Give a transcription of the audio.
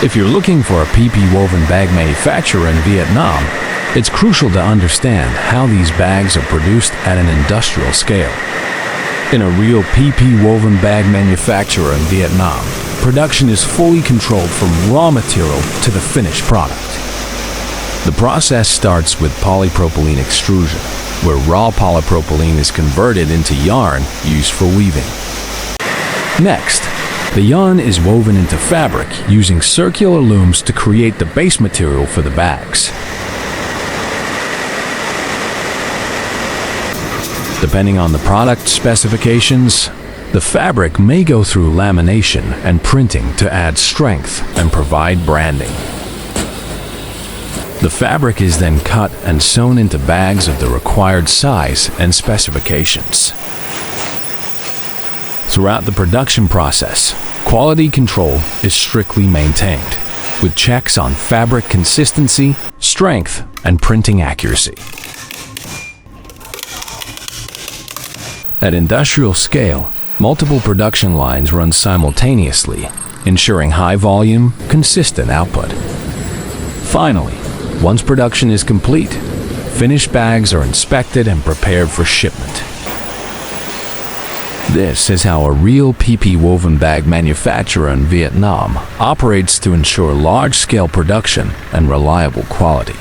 If you're looking for a PP woven bag manufacturer in Vietnam, it's crucial to understand how these bags are produced at an industrial scale. In a real PP woven bag manufacturer in Vietnam, production is fully controlled from raw material to the finished product. The process starts with polypropylene extrusion, where raw polypropylene is converted into yarn used for weaving. Next, the yarn is woven into fabric using circular looms to create the base material for the bags. Depending on the product specifications, the fabric may go through lamination and printing to add strength and provide branding. The fabric is then cut and sewn into bags of the required size and specifications. Throughout the production process, quality control is strictly maintained, with checks on fabric consistency, strength, and printing accuracy. At industrial scale, multiple production lines run simultaneously, ensuring high volume, consistent output. Finally, once production is complete, finished bags are inspected and prepared for shipment. This is how a real PP woven bag manufacturer in Vietnam operates to ensure large-scale production and reliable quality.